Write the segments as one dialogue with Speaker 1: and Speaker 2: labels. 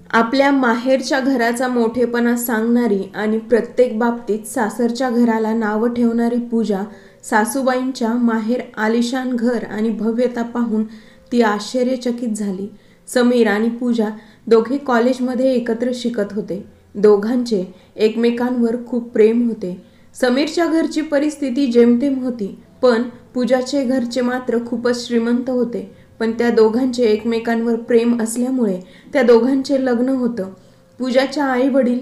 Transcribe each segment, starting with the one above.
Speaker 1: आपल्या माहेरच्या घराचा मोठेपणा सांगणारी आणि प्रत्येक बाबतीत सासरच्या घराला नावं ठेवणारी पूजा सासूबाईंच्या माहेर आलिशान घर आणि भव्यता पाहून ती आश्चर्यचकित झाली. समीर आणि पूजा दोघे कॉलेजमध्ये एकत्र शिकत होते. दोघांचे एकमेकांवर खूप प्रेम होते. समीरच्या घरची परिस्थिती जेमतेम होती, पण पूजाचे घरचे मात्र खूपच श्रीमंत होते. पण त्या दोघांचे एकमेकांवर प्रेम असल्यामुळे त्या दोघांचे लग्न होतं. पूजाच्या आई वडील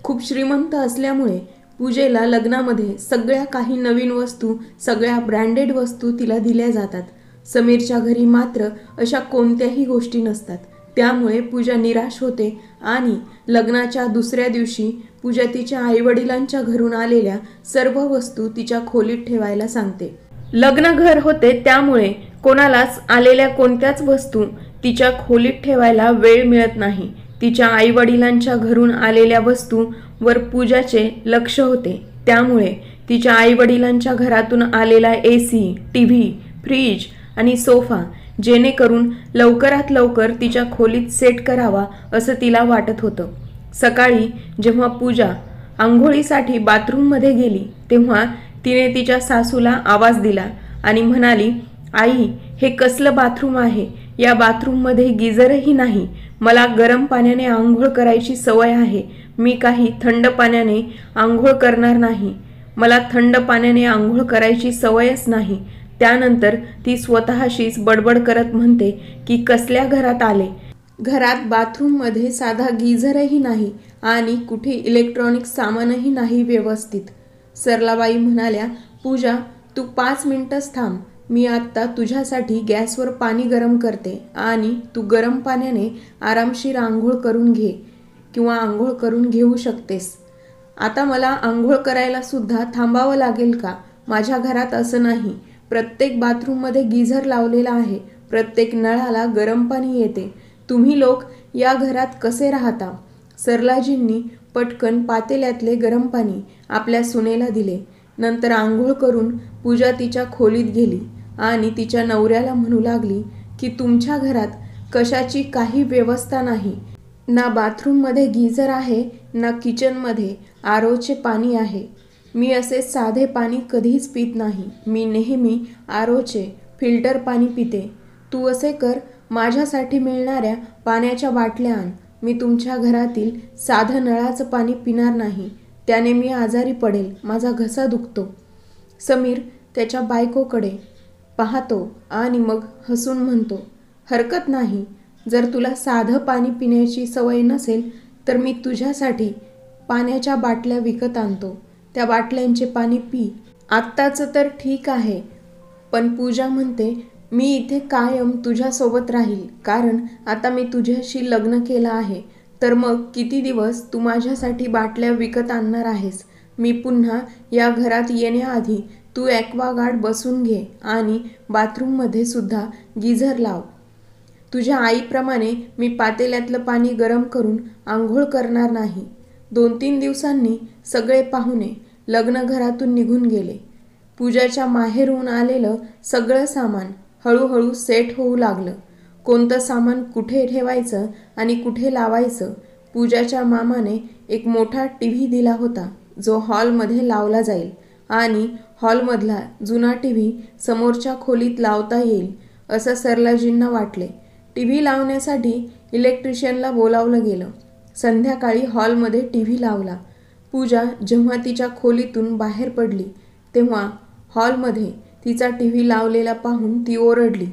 Speaker 1: खूप श्रीमंत असल्यामुळे पूजेला लग्नामध्ये सगळ्या काही नवीन वस्तू, सगळ्या ब्रँडेड वस्तू तिला दिल्या जातात. समीरच्या घरी मात्र अशा कोणत्याही गोष्टी नसतात. त्यामुळे पूजा निराश होते आणि लग्नाच्या दुसऱ्या दिवशी पूजा तिच्या आईवडिलांच्या घरून आलेल्या सर्व वस्तू तिच्या खोलीत ठेवायला सांगते. लग्न घर होते त्यामुळे कोणालाच आलेल्या कोणत्याच वस्तू तिच्या खोलीत ठेवायला वेळ मिळत नाही. तिच्या आईवडिलांच्या घरून आलेल्या वस्तूंवर पूजाचे लक्ष होते. त्यामुळे तिच्या आईवडिलांच्या घरातून आलेला AC, TV, फ्रीज आणि सोफा जेणेकरून लवकरात लवकर तिच्या खोलीत सेट करावा असं तिला वाटत होतं. सकाळी जेव्हा पूजा आंघोळीसाठी बाथरूममध्ये गेली तेव्हा तिने तिच्या सासूला आवाज दिला आणि म्हणाली, आई, हे कसलं बाथरूम आहे? या बाथरूममध्ये गिझरही नाही. मला गरम पाण्याने आंघोळ करायची सवय आहे. मी काही थंड पाण्याने आंघोळ करणार नाही. मला थंड पाण्याने आंघोळ करायची सवयच नाही. त्यानंतर ती स्वतःशीच बडबड करत म्हणते की कसल्या घरात आले? घरात बाथरूममध्ये साधा गिझरही नाही आणि कुठे इलेक्ट्रॉनिक सामानही नाही व्यवस्थित. सरलाबाई म्हणाल्या, पूजा, तू 5 मिनिटंच थांब. मी आत्ता तुझ्यासाठी गॅसवर पाणी गरम करते आणि तू गरम पाण्याने आरामशीर आंघोळ करून घे किंवा आंघोळ करून घेऊ शकतेस. आता मला आंघोळ करायला सुद्धा थांबावं लागेल का? माझ्या घरात असं नाही. प्रत्येक बाथरूममध्ये गिझर लावलेला आहे. प्रत्येक नळाला गरम पाणी येते. तुम्ही लोक या घरात कसे राहता? सरलाजींनी पटकन पातेल्यातले गरम पाणी आपल्या सुनेला दिले. नंतर आंघोळ करून पूजा तिच्या खोलीत गेली आणि तिच्या नवऱ्याला म्हणू लागली की तुमच्या घरात कशाची काही व्यवस्था नाही. ना बाथरूममध्ये गिझर आहे, ना किचनमध्ये ROचे पाणी आहे. मी असे साधे पाणी कधीच पित नाही. मी नेहमी ROचे फिल्टर पाणी पिते. तू असे कर, माझ्यासाठी मिळणाऱ्या पाण्याच्या बाटल्या आण. मी तुमच्या घरातील साधं नळाचं पाणी पिणार नाही. त्याने मी आजारी पडेल. माझा घसा दुखतो. समीर त्याच्या बायकोकडे पाहतो आणि मग हसून म्हणतो, हरकत नाही. जर तुला साधं पाणी पिण्याची सवय नसेल तर मी तुझ्यासाठी पाण्याच्या बाटल्या विकत आणतो. त्या बाटल्यांचे पाणी पी. आत्ताचं तर ठीक आहे, पण पूजा म्हणते, मी इथे कायम तुझ्यासोबत राहील. कारण आता मी तुझ्याशी लग्न केलं आहे. तर मग किती दिवस तू माझ्यासाठी बाटल्या विकत आणणार आहेस? मी पुन्हा या घरात येण्याआधी तू ॲक्वागार्ड बसून घे आणि बाथरूममध्ये सुद्धा गिझर लाव. तुझ्या आईप्रमाणे मी पातेल्यातलं पाणी गरम करून आंघोळ करणार नाही. 2-3 दिवसांनी सगळे पाहुणे लग्नघरातून निघून गेले. पूजाच्या माहेरून आलेलं सगळं सामान हळूहळू सेट होऊ लागलं. कोणतं सामान कुठे ठेवायचं आणि कुठे लावायचं? पूजाच्या मामाने एक मोठा TV दिला होता जो हॉलमध्ये लावला जाईल आणि हॉलमधला जुना TV समोरच्या खोलीत लावता येईल असं सरलाजींना वाटले. TV लावण्यासाठी इलेक्ट्रिशियनला बोलावलं गेलं. संध्याकाळी हॉलमध्ये TV लावला. पूजा जेव्हा तिच्या खोलीतून बाहेर पडली तेव्हा हॉलमध्ये तिचा TV लावलेला पाहून ती ओरडली,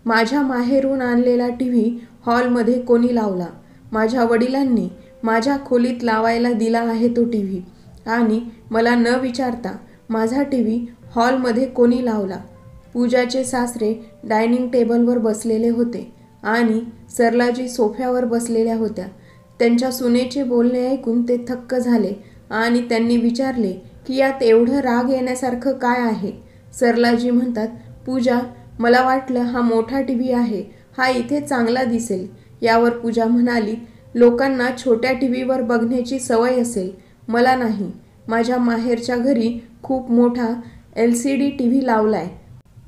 Speaker 1: माझ्या माहेरून आणलेला TV हॉलमध्ये कोणी लावला? माझ्या वडिलांनी माझ्या खोलीत लावायला दिला आहे तो TV आणि मला न विचारता माझा TV हॉलमध्ये कोणी लावला? पूजाचे सासरे डायनिंग टेबलवर बसलेले होते आणि सरलाजी सोफ्यावर बसलेल्या होत्या. त्यांच्या सुनेचे बोलणे ऐकून ते थक्क झाले आणि त्यांनी विचारले की यात एवढं राग येण्यासारखं काय आहे? सरलाजी म्हणतात, पूजा, मला वाटलं हा मोठा TV आहे, हा इथे चांगला दिसेल. यावर पूजा म्हणाली, लोकांना छोट्या TVवर बघण्याची सवय असेल, मला नाही. माझ्या माहेरच्या घरी खूप मोठा LCD TV लावलाय.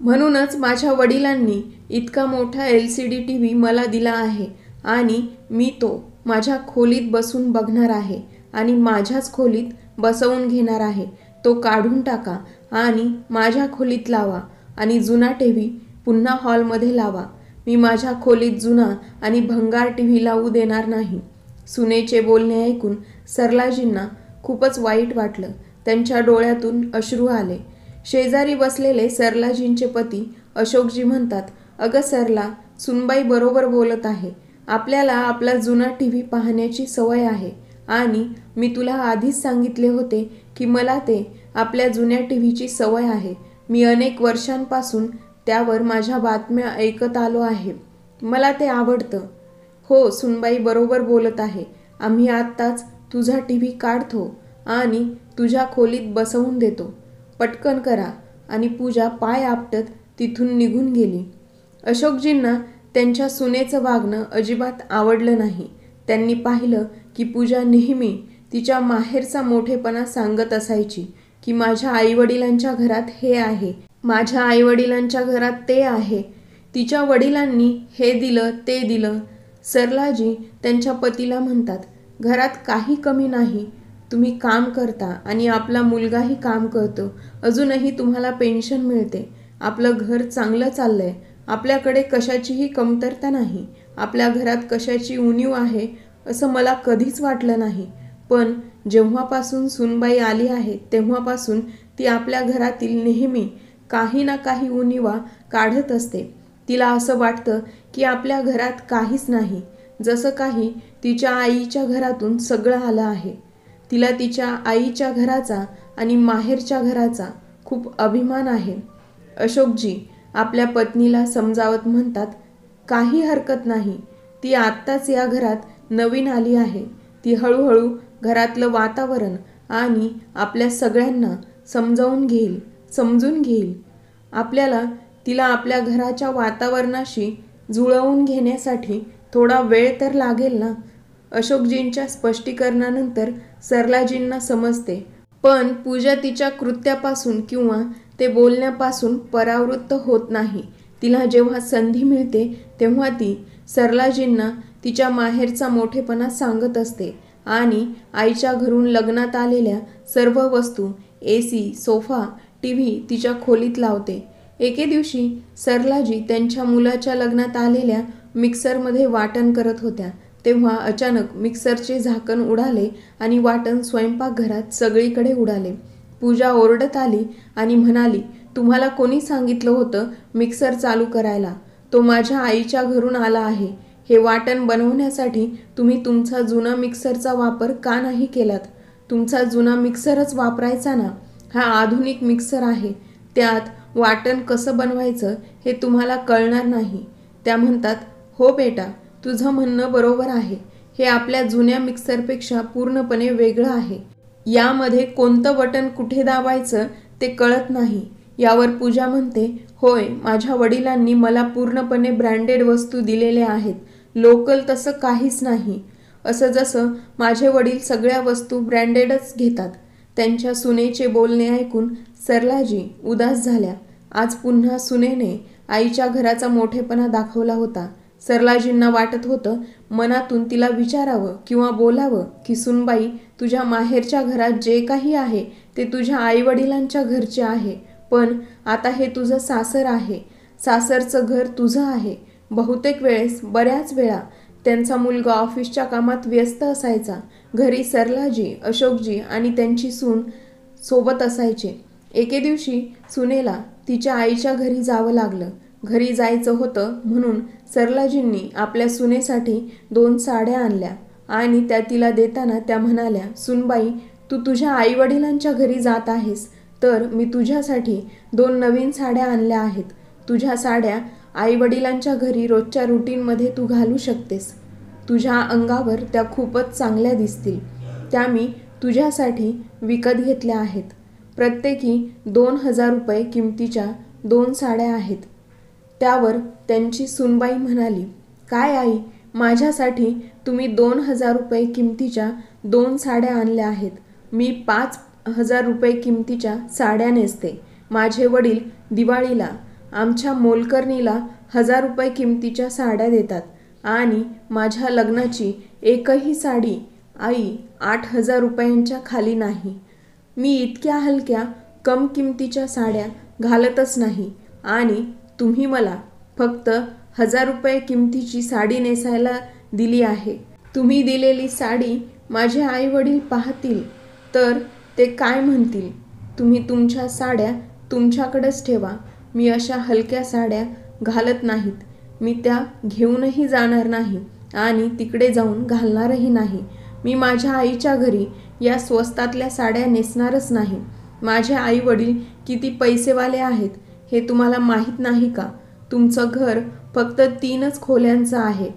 Speaker 1: म्हणूनच माझ्या वडिलांनी इतका मोठा LCD TV मला दिला आहे आणि मी तो माझ्या खोलीत बसून बघणार आहे आणि माझ्याच खोलीत बसवून घेणार आहे. तो काढून टाका आणि माझ्या खोलीत लावा आणि जुना टीव्ही पुन्हा हॉलमध्ये लावा. मी माझ्या खोलीत जुना आणि भंगार टीव्ही लावू देणार नाही. सुनेचे बोलणे ऐकून सरलाजींना खूपच वाईट वाटलं. त्यांच्या डोळ्यातून अश्रू आले. शेजारी बसलेले सरलाजींचे पती अशोकजी म्हणतात, अगं सरला, सुनबाई बरोबर बोलत आहे. आपल्याला आपला जुना टीव्ही पाहण्याची सवय आहे आणि मी तुला आधीच सांगितले होते की मला ते आपल्या जुन्या टीव्हीची सवय आहे. मी अनेक वर्षांपासून त्यावर माझ्या बातम्या ऐकत आलो आहे. मला ते आवडतं. हो, सुनबाई बरोबर बोलत आहे. आम्ही आत्ताच तुझा टीव्ही काढतो आणि तुझ्या खोलीत बसवून देतो. पटकन करा. आणि पूजा पाय आपटत तिथून निघून गेली. अशोकजींना त्यांच्या सुनेचं वागणं अजिबात आवडलं नाही. त्यांनी पाहिलं की पूजा नेहमी तिच्या माहेरचा मोठेपणा सांगत असायची की माझ्या आईवडिलांच्या घरात हे आहे, माझ्या आईवडिलांच्या घरात ते आहे, तिच्या वडिलांनी हे दिलं ते दिलं. सरलाजी त्यांच्या पतीला म्हणतात, घरात काही कमी नाही. तुम्ही काम करता आणि आपला मुलगाही काम करतो. अजूनही तुम्हाला पेन्शन मिळते. आपलं घर चांगलं चाललंय. आपल्याकडे कशाचीही कमतरता नाही. आपल्या घरात कशाची उणीव आहे असं मला कधीच वाटलं नाही. पण जेव्हापासून सुनबाई आली आहे तेव्हापासून ती आपल्या घरातील नेहमी काही ना काही उणीवा काढत असते. तिला असं वाटतं की आपल्या घरात काहीच नाही, जसं काही तिच्या आईच्या घरातून सगळं आलं आहे. तिला तिच्या आईच्या घराचा आणि माहेरच्या घराचा खूप अभिमान आहे. अशोकजी आपल्या पत्नीला समजावत म्हणतात, काही हरकत नाही. ती आत्ताच या घरात नवीन आली आहे. ती हळूहळू घरातलं वातावरण आणि आपल्या सगळ्यांना समजून घेईल. आपल्याला तिला आपल्या घराच्या वातावरणाशी जुळवून घेण्यासाठी थोडा वेळ तर लागेल ना. अशोकजींच्या स्पष्टीकरणानंतर सरलाजींना समजते. पण पूजा तिच्या कृत्यापासून किंवा ते बोलण्यापासून परावृत्त होत नाही. तिला जेव्हा संधी मिळते तेव्हा ती सरलाजींना तिच्या माहेरचा मोठेपणा सांगत असते आणि आईच्या घरून लग्नात आलेल्या सर्व वस्तू, AC, सोफा, टीव्ही तिच्या खोलीत लावते. एके दिवशी सरलाजी त्यांच्या मुलाच्या लग्नात आलेल्या मिक्सरमध्ये वाटण करत होत्या. तेव्हा अचानक मिक्सरचे झाकण उडाले आणि वाटण स्वयंपाकघरात सगळीकडे उडाले. पूजा ओरडत आली आणि म्हणाली, तुम्हाला कोणी सांगितलं होतं मिक्सर चालू करायला? तो माझ्या आईच्या घरून आला आहे. हे वाटण बनवण्यासाठी तुम्ही तुमचा जुना मिक्सरचा वापर का नाही केलात? तुमचा जुना मिक्सरच वापरायचा ना. हा आधुनिक मिक्सर आहे. त्यात वाटण कसं बनवायचं हे तुम्हाला कळणार नाही. त्या म्हणतात, हो बेटा, तुझं म्हणणं बरोबर आहे. हे आपल्या जुन्या मिक्सरपेक्षा पूर्णपणे वेगळं आहे. यामध्ये कोणतं बटन कुठे दाबायचं ते कळत नाही. यावर पूजा म्हणते, होय, माझ्या वडिलांनी मला पूर्णपणे ब्रँडेड वस्तू दिलेल्या आहेत. लोकल तसं काहीच नाही. असं जसं माझे वडील सगळ्या वस्तू ब्रँडेडच घेतात. त्यांच्या सुनेचे बोलणे ऐकून सरलाजी उदास झाल्या. आज पुन्हा सुनेने आईच्या घराचा मोठेपणा दाखवला होता. सरलाजींना वाटत होतं मनातून तिला विचारावं किंवा बोलावं की सुनबाई, तुझ्या माहेरच्या घरात जे काही आहे ते तुझ्या आईवडिलांच्या घरचे आहे. पण आता हे तुझं सासर आहे. सासरचं घर तुझं आहे. बहुतेक वेळेस, बऱ्याच वेळा त्यांचा मुलगा ऑफिसच्या कामात व्यस्त असायचा. घरी सरलाजी, अशोकजी आणि त्यांची सून सोबत असायचे. एके दिवशी सुनेला तिच्या आईच्या घरी जावं लागलं. घरी जायचं होतं म्हणून सरलाजींनी आपल्या सुनेसाठी 2 साड्या आणल्या आणि त्या तिला देताना त्या म्हणाल्या, सुनबाई, तू तुझ्या आईवडिलांच्या घरी जात आहेस तर मी तुझ्यासाठी 2 नवीन साड्या आणल्या आहेत. तुझ्या साड्या आईवडिलांच्या घरी रोजच्या रुटीनमध्ये तू घालू शकतेस. तुझ्या अंगावर त्या खूपच चांगल्या दिसतील. त्या मी तुझ्यासाठी विकत घेतल्या आहेत. प्रत्येकी 2000 रुपये किमतीच्या 2 साड्या आहेत. त्यावर त्यांची सुनबाई म्हणाली, काय आई, माझ्यासाठी तुम्ही 2000 रुपये किमतीच्या 2 साड्या आणल्या आहेत. मी 5000 रुपये किमतीच्या साड्या नेसते. माझे वडील दिवाळीला आमच्या मोलकरणीला 1000 रुपये किमतीच्या साड्या देतात आणि माझ्या लग्नाची एकही साडी आई 8,000 रुपयांच्या खाली नाही. मी इतक्या हलक्या कम किमतीच्या साड्या घालतच नाही आणि तुम्ही मला फक्त 1,000 रुपये किमतीची साडी नेसायला दिली आहे. तुम्ही दिलेली साडी माझे आई वडील पाहतील तर ते काय म्हणतील? तुम्ही तुमच्या साड्या तुमच्याकडेच ठेवा. मी अशा हलक्या साड्या घालत नाहीत. मी त्या घेऊनही जाणार नाही आणि तिकडे जाऊन घालणारही नाही. मी माझ्या आईच्या घरी या स्वस्तातल्या साड्या नेसणारच नाही. माझे आई वडील किती पैसेवाले आहेत हे तुम्हाला माहीत नाही का? तुमचं घर फक्त 3च खोल्यांचं आहे.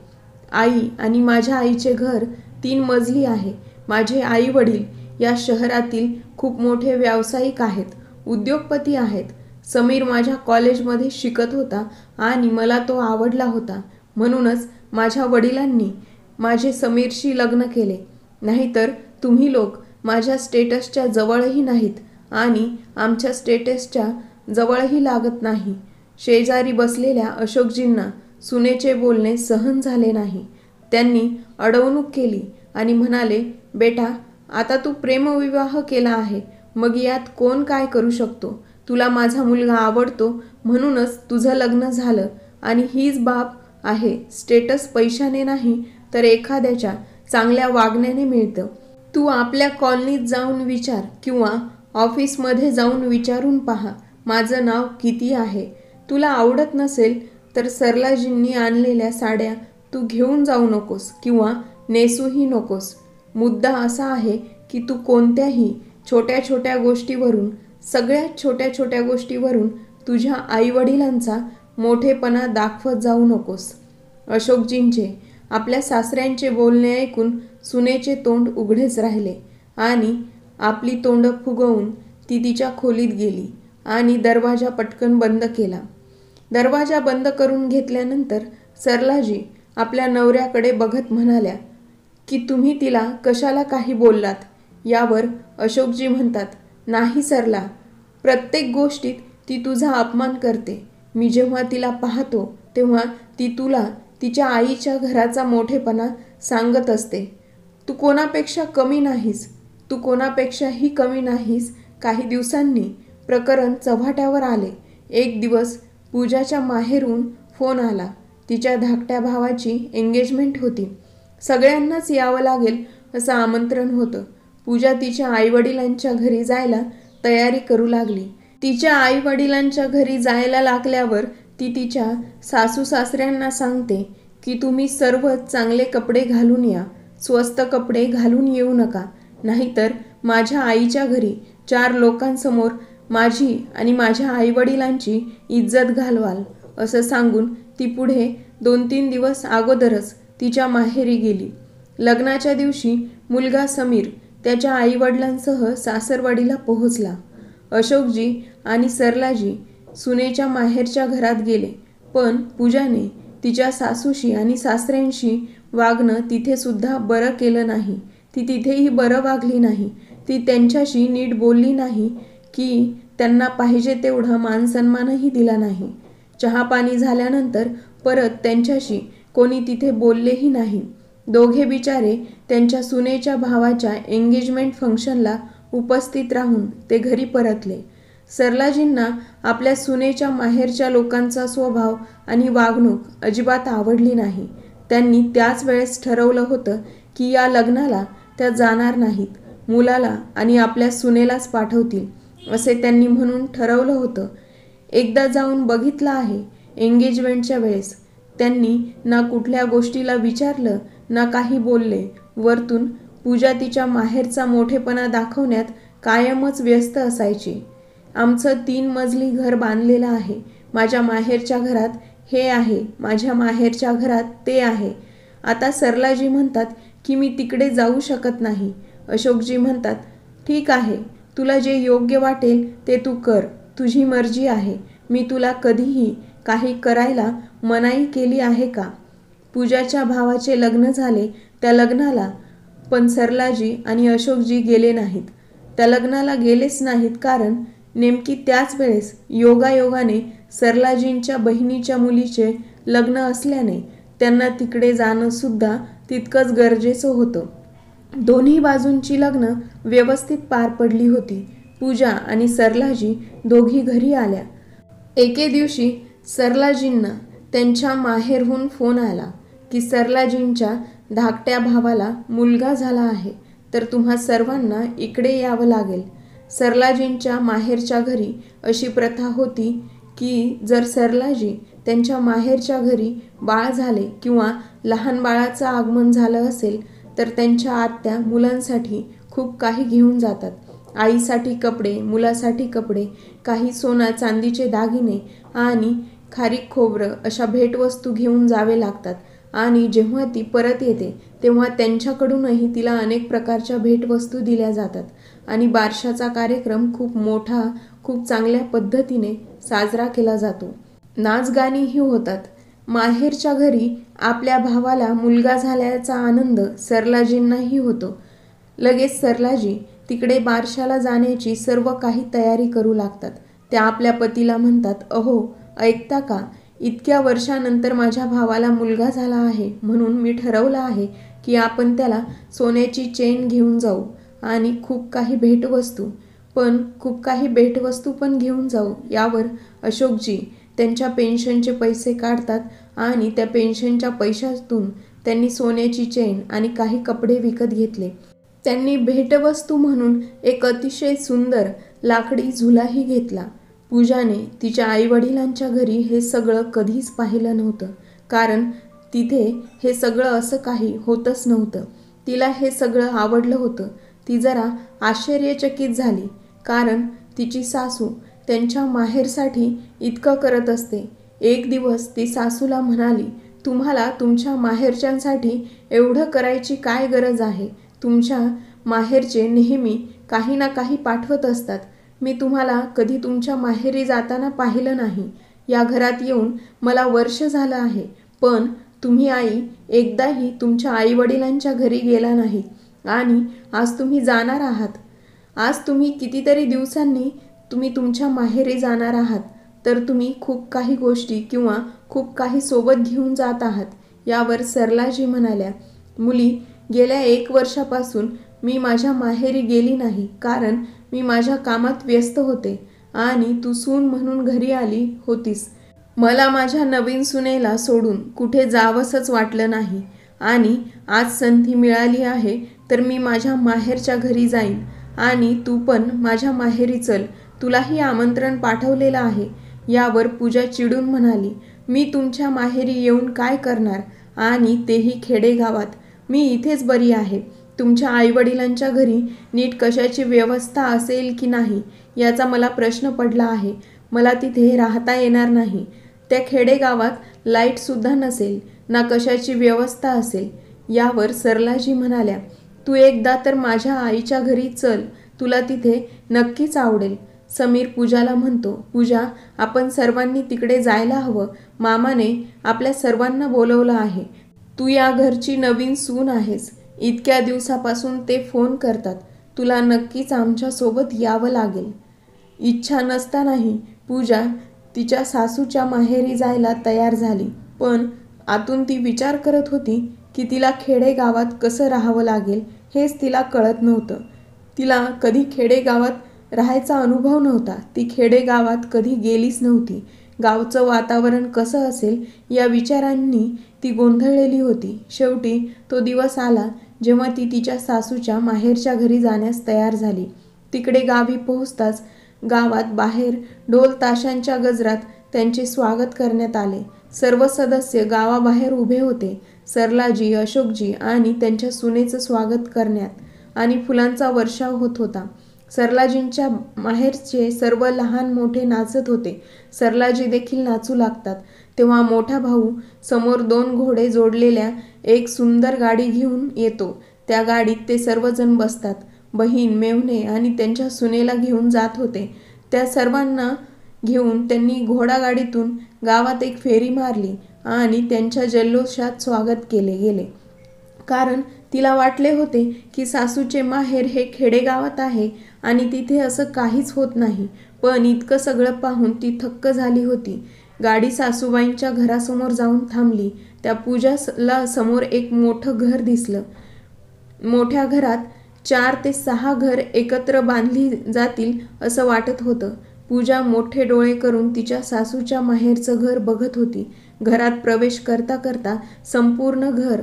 Speaker 1: आई आणि माझ्या आईचे घर 3 मजली आहे. माझे आई वडील या शहरातील खूप मोठे व्यावसायिक आहेत, उद्योगपती आहेत. समीर माझ्या कॉलेजमध्ये शिकत होता आणि मला तो आवडला होता. म्हणूनच माझ्या वडिलांनी माझे समीरशी लग्न केले. नाहीतर तुम्ही लोक माझ्या स्टेटसच्या जवळही नाहीत आणि आमच्या स्टेटसच्या जवळही लागत नाही. शेजारी बसलेल्या अशोकजींना सुनेचे बोलणे सहन झाले नाही. त्यांनी अडवणूक केली आणि म्हणाले, बेटा, आता तू प्रेमविवाह केला आहे, मग यात कोण काय करू शकतो? तुला माझा मुलगा आवडतो म्हणूनच तुझं लग्न झालं आणि हीच बाब आहे. स्टेटस पैशाने नाही तर एखाद्याच्या चांगल्या वागण्याने मिळतं. तू आपल्या कॉलनीत जाऊन विचार किंवा ऑफिसमध्ये जाऊन विचारून पहा, माझं नाव किती आहे. तुला आवडत नसेल तर सरलाजींनी आणलेल्या साड्या तू घेऊन जाऊ नकोस किंवा नेसूही नकोस. मुद्दा असा आहे की तू कोणत्याही छोट्या छोट्या गोष्टीवरून, सगळ्यात छोट्या छोट्या गोष्टीवरून तुझ्या आईवडिलांचा मोठेपणा दाखवत जाऊ नकोस. अशोकजींचे आपल्या सासऱ्यांचे बोलणे ऐकून सुनेचे तोंड उघडेच राहिले आणि आपली तोंड फुगवून ती तिच्या खोलीत गेली आणि दरवाजा पटकन बंद केला. दरवाजा बंद करून घेतल्यानंतर सरलाजी आपल्या नवऱ्याकडे बघत म्हणाल्या की तुम्ही तिला कशाला काही बोललात? यावर अशोकजी म्हणतात, नाही सरला, प्रत्येक गोष्टीत ती तुझा अपमान करते. मी जेव्हा तिला पाहतो तेव्हा ती तुला तिच्या आईच्या घराचा मोठेपणा सांगत असते. तू कोणापेक्षा कमी नाहीस, तू कोणापेक्षाही कमी नाहीस. काही दिवसांनी प्रकरण चव्हाट्यावर आले. एक दिवस पूजाच्या माहेरून फोन आला. तिच्या धाकट्या भावाची एंगेजमेंट होती. सगळ्यांनाच यावं लागेल असं आमंत्रण होतं. पूजा तिच्या आईवडिलांच्या घरी जायला तयारी करू लागली. तिच्या आईवडिलांच्या घरी जायला लागल्यावर ती तिच्या सासू सासऱ्यांना सांगते की तुम्ही सर्व चांगले कपडे घालून या, स्वस्त कपडे घालून येऊ नका, नाहीतर माझ्या आईच्या घरी 4 लोकांसमोर माझी आणि माझ्या आईवडिलांची इज्जत घालवाल. असं सांगून ती पुढे 2-3 दिवस अगोदरच तिच्या माहेरी गेली. लग्नाच्या दिवशी मुलगा समीर त्याच्या आईवडिलांसह सासरवाडीला पोहोचला. अशोकजी आणि सरलाजी सुनेच्या माहेरच्या घरात गेले, पण पूजाने तिच्या सासूशी आणि सासऱ्यांशी वागणं तिथे सुद्धा बरं केलं नाही. ती तिथेही बरं वागली नाही. ती त्यांच्याशी नीट बोलली नाही की त्यांना पाहिजे तेवढा मानसन्मानही दिला नाही. चहापाणी झाल्यानंतर परत त्यांच्याशी कोणी तिथे बोललेही नाही. दोघे बिचारे त्यांच्या सुनेच्या भावाच्या एंगेजमेंट फंक्शनला उपस्थित राहून ते घरी परतले. सरलाजींना आपल्या सुनेच्या माहेरच्या लोकांचा स्वभाव आणि वागणूक अजिबात आवडली नाही. त्यांनी त्याच वेळेस ठरवलं होतं की या लग्नाला त्या जाणार नाहीत. मुलाला आणि आपल्या सुनेलाच पाठवतील असे त्यांनी म्हणून ठरवलं होतं. एकदा जाऊन बघितलं आहे. एंगेजमेंटच्या वेळेस त्यांनी ना कुठल्या गोष्टीला विचारलं ना काही बोलले. वरतून पूजा तिच्या माहेरचा मोठेपणा दाखवण्यात कायमच व्यस्त असायची. आमचं 3 मजली घर बांधलेलं आहे. माझ्या माहेरच्या घरात हे आहे, माझ्या माहेरच्या घरात ते आहे. आता सरलाजी म्हणतात की मी तिकडे जाऊ शकत नाही. अशोकजी म्हणतात, ठीक आहे, तुला जे योग्य वाटेल ते तू कर, तुझी मर्जी आहे. मी तुला कधीही काही करायला मनाई केली आहे का? पूजाच्या भावाचे लग्न झाले. त्या लग्नाला पण सरलाजी आणि अशोकजी गेले नाहीत. त्या लग्नाला गेलेच नाहीत कारण नेमकी त्याच वेळेस योगायोगाने सरलाजींच्या बहिणीच्या मुलीचे लग्न असल्याने त्यांना तिकडे जाणं सुद्धा तितकंच गरजेचं होतं. दोन्ही बाजूंची लग्न व्यवस्थित पार पडली होती. पूजा आणि सरलाजी दोघी घरी आल्या. एके दिवशी सरलाजींना त्यांच्या माहेरहून फोन आला की सरलाजींच्या धाकट्या भावाला मुलगा झाला आहे, तर तुम्हा सर्वांना इकडे यावं लागेल. सरलाजींच्या माहेरच्या घरी अशी प्रथा होती की जर सरलाजी त्यांच्या माहेरच्या घरी बाळ झाले किंवा लहान बाळाचं आगमन झालं असेल तर त्यांच्या आत्या मुलांसाठी खूप काही घेऊन जातात. आईसाठी कपडे, मुलासाठी कपडे, काही सोना चांदीचे दागिने आणि खारीक खोबरं अशा भेटवस्तू घेऊन जावे लागतात. आणि जेव्हा ती परत येते तेव्हा त्यांच्याकडूनही तिला अनेक प्रकारच्या भेटवस्तू दिल्या जातात आणि बारशाचा कार्यक्रम खूप मोठा, खूप चांगल्या पद्धतीने साजरा केला जातो. नाचगाणीही होतात. माहेरच्या घरी आपल्या भावाला मुलगा झाल्याचा आनंद सरलाजींनाही होतो. लगेच सरलाजी तिकडे बारशाला जाण्याची सर्व काही तयारी करू लागतात. त्या आपल्या पतीला म्हणतात, अहो ऐकता का, इतक्या वर्षानंतर माझ्या भावाला मुलगा झाला आहे, म्हणून मी ठरवलं आहे की आपण त्याला सोन्याची चेन घेऊन जाऊ आणि खूप काही भेटवस्तू पण घेऊन जाऊ. यावर अशोकजी त्यांच्या पेन्शनचे पैसे काढतात आणि त्या पेन्शनच्या पैशातून त्यांनी सोन्याची चेन आणि काही कपडे विकत घेतले. त्यांनी भेटवस्तू म्हणून एक अतिशय सुंदर लाकडी झुलाही घेतला. पूजाने तिच्या आईवडिलांच्या घरी हे सगळं कधीच पाहिलं नव्हतं, कारण तिथे हे सगळं असं काही होतच नव्हतं. तिला हे सगळं आवडलं होतं. ती जरा आश्चर्यचकित झाली, कारण तिची सासू त्यांच्या माहेरसाठी इतकं करत असते. एक दिवस ती सासूला म्हणाली, तुम्हाला तुमच्या माहेरच्यांसाठी एवढं करायची काय गरज आहे? तुमच्या माहेरचे नेहमी काही ना काही पाठवत असतात. मी तुम्हाला कधी तुमच्या माहेरी जाताना पाहिलं नाही. या घरात येऊन मला वर्ष झालं आहे, पण तुम्ही आई एकदाही तुमच्या आईवडिलांच्या घरी गेला नाही आणि आज तुम्ही जाणार आहात. आज तुम्ही कितीतरी दिवसांनी तुम्ही तुमच्या माहेरी जाणार आहात, तर तुम्ही खूप काही गोष्टी किंवा खूप काही सोबत घेऊन जात आहात. यावर सरलाजी म्हणाल्या, मुली, गेल्या 1 वर्षापासून मी माझ्या माहेरी गेली नाही, कारण मी माझ्या कामात व्यस्त होते आणि तू सून म्हणून घरी आली होतीस. मला माझ्या नवीन सुनेला सोडून कुठे जावंसच वाटलं नाही आणि आज संधी मिळाली आहे तर मी माझ्या माहेरच्या घरी जाईन आणि तू पण माझ्या माहेरी चल, तुलाही आमंत्रण पाठवलेलं आहे. यावर पूजा चिडून म्हणाली, मी तुमच्या माहेरी येऊन काय करणार, आणि तेही खेडेगावात. मी इथेच बरी आहे. तुमच्या आईवडिलांच्या घरी नीट कशाची व्यवस्था असेल की नाही याचा मला प्रश्न पडला आहे. मला तिथे राहता येणार नाही. त्या खेडेगावात लाईटसुद्धा नसेल, ना कशाची व्यवस्था असेल. यावर सरलाजी म्हणाल्या, तू एकदा तर माझ्या आईच्या घरी चल, तुला तिथे नक्कीच आवडेल. समीर पूजाला म्हणतो, पूजा, आपण सर्वांनी तिकडे जायला हवं. मामाने आपल्या सर्वांना बोलवलं आहे. तू या घरची नवीन सून आहेस. इतक्या दिवसापासून ते फोन करतात. तुला नक्कीच आमच्यासोबत यावं लागेल. इच्छा नसतानाही पूजा तिच्या सासूच्या माहेरी जायला तयार झाली, पण आतून ती विचार करत होती की तिला खेडेगावात कसं राहावं लागेल हेच तिला कळत नव्हतं. तिला कधी खेडेगावात राहायचा अनुभव नव्हता. ती खेडेगावात कधी गेलीच नव्हती. गावचं वातावरण कसं असेल या विचारांनी ती गोंधळलेली होती. शेवटी तो दिवस आला जेव्हा ती तिच्या सासूच्या माहेरच्या घरी जाण्यास तयार झाली. तिकडे गावी पोहोचताच गावात बाहेर ढोल ताशांच्या गजरात त्यांचे स्वागत करण्यात आले. सर्व सदस्य गावाबाहेर उभे होते. सरलाजी, अशोकजी आणि त्यांच्या सुनेचं स्वागत करण्यात आणि फुलांचा वर्षाव होत होता. सरलाजींच्या माहेरचे सर्व लहान मोठे नाचत होते. सरलाजी देखील नाचू लागतात. तेव्हा मोठा भाऊ समोर 2 घोडे जोडलेल्या एक सुंदर गाडी घेऊन येतो. त्या गाडीत ते सर्वजण बसतात. बहीण, मेव्हणे आणि त्यांच्या सुनेला घेऊन जात होते. त्या सर्वांना घेऊन त्यांनी घोडागाडीतून गावात एक फेरी मारली आणि त्यांच्या जल्लोषात स्वागत केले गेले. कारण तिला वाटले होते की सासूचे माहेर हे खेडेगावात आहे आणि तिथे असं काहीच होत नाही. पण इतकं सगळं पाहून ती थक्क झाली होती. गाडी सासूबाईंच्या घरासमोर जाऊन थांबली. त्या पूजाला समोर एक मोठं घर दिसलं. मोठ्या घरात 4 ते 6 घर एकत्र बांधली जातील असं वाटत होतं. पूजा मोठे डोळे करून तिच्या सासूच्या माहेरचं घर बघत होती. घरात प्रवेश करता करता संपूर्ण घर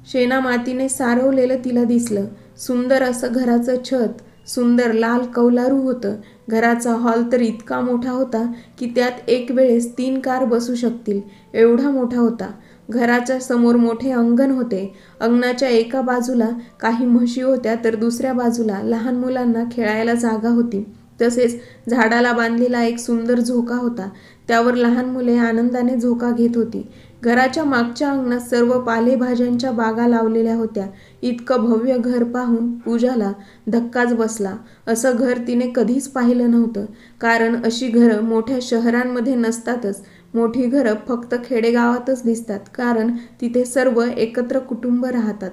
Speaker 1: शेणामातीने सारवलेलं तिला दिसलं. सुंदर असं घराचं छत सुंदर लाल कौलारू होतं. घराचा हॉल तर इतका मोठा होता की त्यात एक वेळेस 3 कार बसू शकतील एवढा मोठा होता. घराच्या समोर मोठे अंगण होते. अंगणाच्या एका बाजूला काही म्हशी होत्या तर दुसऱ्या बाजूला लहान मुलांना खेळायला जागा होती. तसेच झाडाला बांधलेला एक सुंदर झोका होता. त्यावर लहान मुले आनंदाने झोका घेत होती. घराच्या मागच्या अंगणात सर्व पालेभाज्यांच्या बागा लावलेल्या होत्या. इतकं भव्य घर पाहून पूजाला धक्काच बसला. असं घर तिने कधीच पाहिलं नव्हतं. कारण अशी घरं मोठ्या शहरांमध्ये नसतातच. मोठी घरं फक्त खेडेगावातच दिसतात, कारण तिथे सर्व एकत्र कुटुंब राहतात.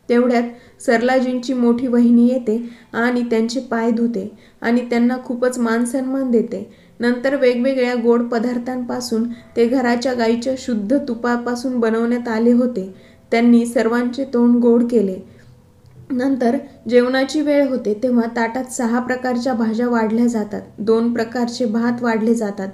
Speaker 1: तेवढ्यात सरलाजींची मोठी वहिनी येते आणि त्यांचे पाय धुते आणि त्यांना खूपच मानसन्मान देते. नंतर वेगवेगळ्या गोड पदार्थांपासून ते घराच्या गाईच्या शुद्ध तुपापासून बनवण्यात आले होते. त्यांनी सर्वांचे तोंड गोड केले. नंतर जेवणाची वेळ होते तेव्हा ताटात 6 प्रकारच्या भाज्या वाढल्या जातात. 2 प्रकारचे भात वाढले जातात.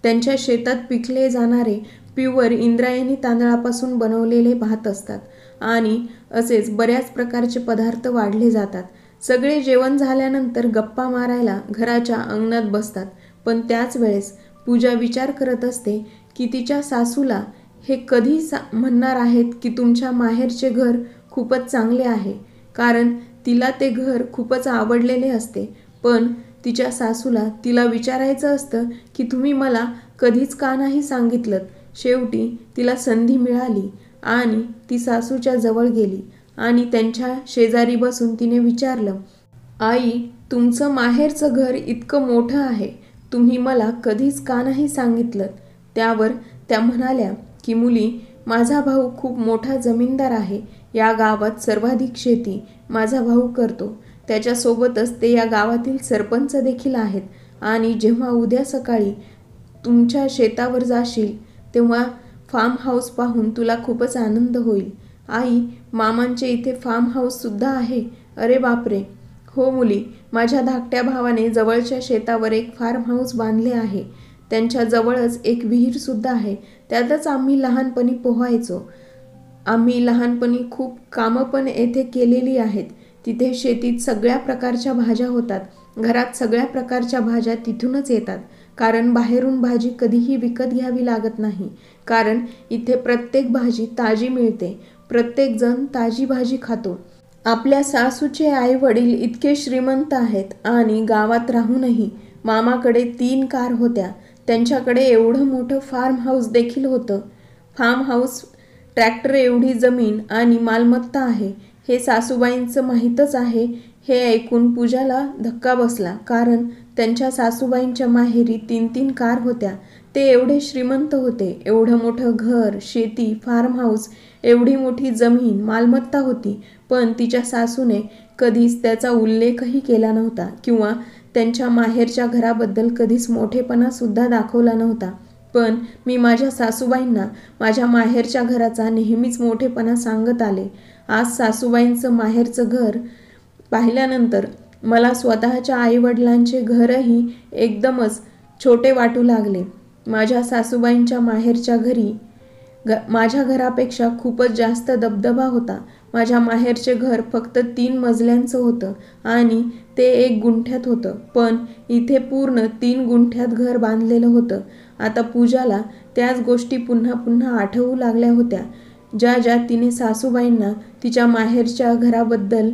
Speaker 1: त्यांच्या शेतात पिकले जाणारे प्युअर इंद्रायणी तांदळापासून बनवलेले भात असतात आणि असेच बऱ्याच प्रकारचे पदार्थ वाढले जातात. सगळे जेवण झाल्यानंतर गप्पा मारायला घराच्या अंगणात बसतात. पण त्याच वेळेस पूजा विचार करत असते की तिच्या सासूला हे कधी म्हणणार आहेत की तुमच्या माहेरचे घर खूपच चांगले आहे, कारण तिला ते घर खूपच आवडलेले असते. पण तिच्या सासूला तिला विचारायचं असतं की तुम्ही मला कधीच का नाही सांगितलं. शेवटी तिला संधी मिळाली आणि ती सासूच्या जवळ गेली आणि त्यांच्या शेजारी बसून तिने विचारलं, आई, तुमचं माहेरचं घर इतकं मोठं आहे, तुम्ही मला कधीच का नाही सांगितलं. त्यावर त्या म्हणाल्या की मुली, माझा भाऊ खूप मोठा जमीनदार आहे. या गावात सर्वाधिक शेती माझा भाऊ करतो. त्याच्यासोबतच ते या गावातील सरपंच देखील आहेत. आणि जेव्हा उद्या सकाळी तुमच्या शेतावर जाशील तेव्हा फार्म हाऊस पाहून तुला खूपच आनंद होईल. आई, मामांचे इथे फार्म हाऊससुद्धा आहे. अरे बापरे. हो मुली, माझ्या धाकट्या भावाने जवळच्या शेतावर एक फार्म हाऊस बांधले आहे. त्यांच्या जवळच एक विहीरसुद्धा आहे. त्यातच आम्ही लहानपणी पोहायचो. आम्ही लहानपणी खूप कामं पण येथे केलेली आहेत. तिथे शेतीत सगळ्या प्रकारच्या भाज्या होतात. घरात सगळ्या प्रकारच्या भाज्या तिथूनच येतात, कारण बाहेरून भाजी कधीही विकत घ्यावी लागत नाही. कारण इथे प्रत्येक भाजी ताजी मिळते. प्रत्येक जण ताजी भाजी खातो. आपल्या सासूचे आई वडील इतके श्रीमंत आहेत आणि गावात राहूनही मामाकडे 3 कार होत्या. त्यांच्याकडे एवढं मोठं फार्म हाऊस देखील होतं. फार्म हाऊस, ट्रॅक्टर एवढी जमीन आणि मालमत्ता आहे हे सासूबाईंचं माहीतच आहे. हे ऐकून पूजाला धक्का बसला, कारण त्यांच्या सासूबाईंच्या माहेरी 3-3 कार होत्या. ते एवढे श्रीमंत होते. एवढं मोठं घर, शेती, फार्म हाऊस, एवढी मोठी जमीन, मालमत्ता होती. पण तिच्या सासूने कधीच त्याचा उल्लेखही केला नव्हता किंवा त्यांच्या माहेरच्या घराबद्दल कधीच मोठेपणासुद्धा दाखवला नव्हता. पण मी माझ्या सासूबाईंना माझ्या माहेरच्या घराचा नेहमीच मोठेपणा सांगत आले. आज सासूबाईंचं माहेरचं घर पाहिल्यानंतर मला स्वतःच्या आईवडिलांचे घरही एकदमच छोटे वाटू लागले. माझ्या सासूबाईंच्या माहेरच्या घरी माझ्या घरापेक्षा खूपच जास्त दबदबा होता. माझ्या माहेरचे घर फक्त 3 मजल्यांचं होतं आणि ते 1 गुंठ्यात होतं. पण इथे पूर्ण 3 गुंठ्यात घर बांधलेलं होतं. आता पूजाला त्याच गोष्टी पुन्हा पुन्हा आठवू लागल्या होत्या, ज्या तिने सासूबाईंना तिच्या माहेरच्या घराबद्दल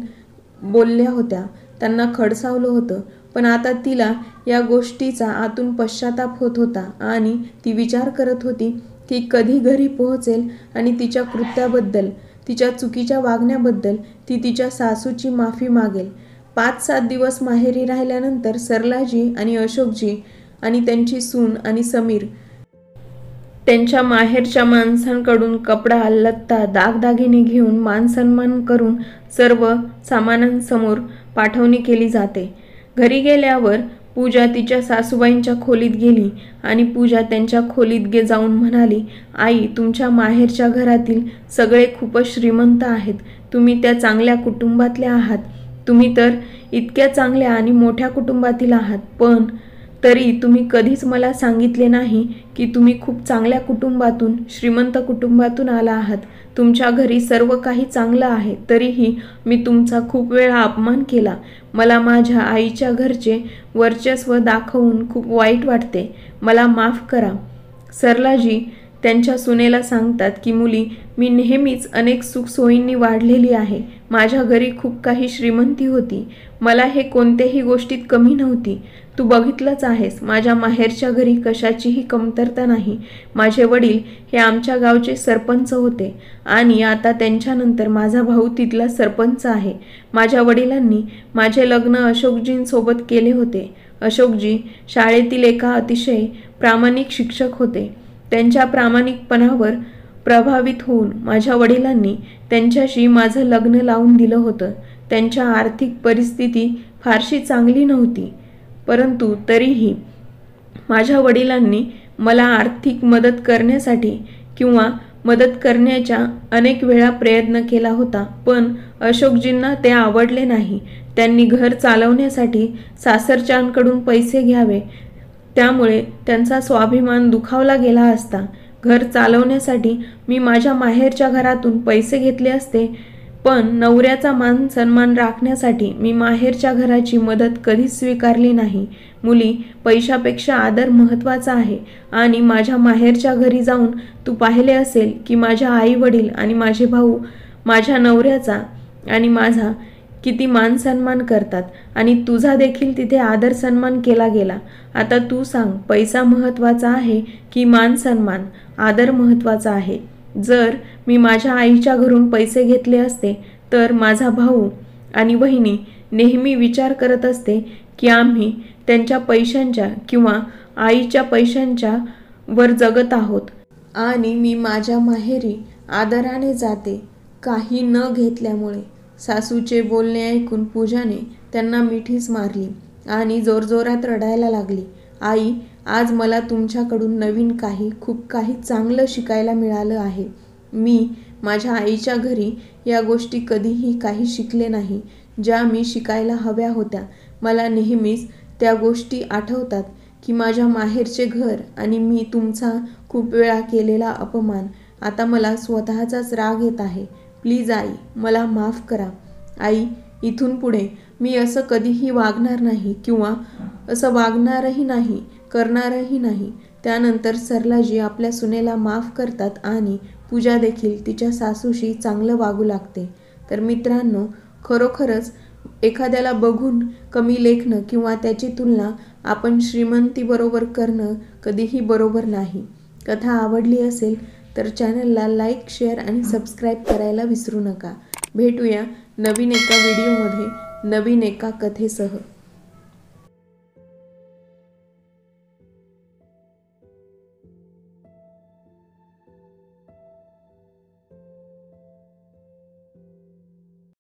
Speaker 1: बोलल्या होत्या. त्यांना खडसावलं होतं. पण आता तिला या गोष्टीचा आतून पश्चाताप होत होता आणि ती विचार करत होती की कधी घरी पोहोचेल आणि तिच्या कृत्याबद्दल, तिच्या चुकीच्या वागण्याबद्दल ती तिच्या सासूची माफी मागेल. 5-7 दिवस माहेरी राहिल्यानंतर सरलाजी आणि अशोकजी आणि त्यांची सून आणि समीर त्यांच्या माहेरच्या माणसांकडून कपडा, लत्ता, दागदागिने घेऊन मानसन्मान करून सर्व सामानांसमोर पाठवणी केली जाते. घरी गेल्यावर पूजा तिच्या सासूबाईंच्या खोलीत गेली आणि पूजा त्यांच्या खोलीत जाऊन म्हणाली, आई, तुमच्या माहेरच्या घरातील सगळे खूपच श्रीमंत आहेत. तुम्ही त्या चांगल्या कुटुंबातले आहात. तुम्ही तर इतक्या चांगल्या आणि मोठ्या कुटुंबातील आहात, पण तरी तुम्ही कधीच मला सांगितले नाही की तुम्ही खूप चांगल्या कुटुंबातून, श्रीमंत कुटुंबातून आला आहात. तुमच्या घरी सर्व काही चांगलं आहे, तरीही मी तुमचा खूप वेळा अपमान केला. मला माझ्या आईच्या घरचे वर्चस्व दाखवून खूप वाईट वाटते. मला माफ करा. सरलाजी त्यांच्या सुनेला सांगतात की मुली, मी नेहमीच अनेक सुखसोयींनी वाढलेली आहे. माझ्या घरी खूप काही श्रीमंती होती. मला हे कोणत्याही गोष्टीत कमी नव्हती. तू बघितलंच आहेस, माझ्या माहेरच्या घरी कशाचीही कमतरता नाही. माझे वडील हे आमच्या गावचे सरपंच होते आणि आता त्यांच्यानंतर माझा भाऊ तिथला सरपंच आहे. माझ्या वडिलांनी माझे लग्न अशोकजींसोबत केले होते. अशोकजी शाळेतील एका अतिशय प्रामाणिक शिक्षक होते. त्यांच्या प्रामाणिकपणावर प्रभावित होऊन माझ्या वडिलांनी त्यांच्याशी माझं लग्न लावून दिलं होतं. त्यांच्या आर्थिक परिस्थिती फारशी चांगली नव्हती, परंतु तरीही माझ्या वडिलांनी मला आर्थिक मदत करण्यासाठी किंवा मदत करण्याचा अनेक वेळा प्रयत्न केला होता, पण अशोकजींना ते आवडले नाही. त्यांनी घर चालवण्यासाठी सासरच्यांकडून पैसे घ्यावे, त्यामुळे त्यांचा स्वाभिमान दुखावला गेला असता. घर चालवण्यासाठी मी माझ्या माहेरच्या घरातून पैसे घेतले असते, पण नवऱ्याचा मान सन्मान राखण्यासाठी मी माहेरच्या घराची मदत कधीच स्वीकारली नाही. मुली, पैशापेक्षा आदर महत्त्वाचा आहे आणि माझ्या माहेरच्या घरी जाऊन तू पाहिले असेल की माझ्या आई वडील आणि माझे भाऊ माझ्या नवऱ्याचा आणि माझा किती मान सन्मान करतात आणि तुझा देखील तिथे आदर सन्मान केला गेला. आता तू सांग, पैसा महत्त्वाचा आहे की मान सन्मान, आदर महत्त्वाचा आहे? जर मी माझ्या आईच्या घरून पैसे घेतले असते तर माझा भाऊ आणि बहिणी नेहमी विचार करत असते की आम्ही त्यांच्या पैशांच्या किंवा आईच्या पैशांच्या वर जगत आहोत आणि मी माझ्या माहेरी आदराने जाते, काही न घेतल्यामुळे. सासूचे बोलणे ऐकून पूजाने त्यांना मिठीच मारली आणि जोरजोरात रडायला लागली. आई, आज मला तुमच्याकडून नवीन खूप काही चांगलं शिकायला मिळालं आहे. मी माझ्या आईच्या घरी या गोष्टी कधीही काही शिकले नाही, ज्या मी शिकायला हव्या होत्या. मला नेहमीच त्या गोष्टी आठवतात की माझ्या माहेरचे घर आणि मी तुमचा खूप वेळा केलेला अपमान. आता मला स्वतःचाच राग येत आहे. प्लीज आई, मला माफ करा. आई, इथून पुढे मी असं कधीही वागणार नाही किंवा असं वागणारही नाही, करणारही नाही. त्यानंतर सरलाजी आपल्या सुनेला माफ करतात आणि पूजा देखील तिच्या सासूशी चांगलं वागू लागते. तर मित्रांनो, खरोखरच एखाद्याला बघून कमी लेखणं किंवा त्याची तुलना आपण श्रीमंतीबरोबर करणं कधीही बरोबर नाही. कथा आवडली असेल तर चॅनलला लाईक, शेअर आणि सबस्क्राईब करायला विसरू नका. भेटूया नवीन एका व्हिडिओमध्ये नवीन एका कथेसह.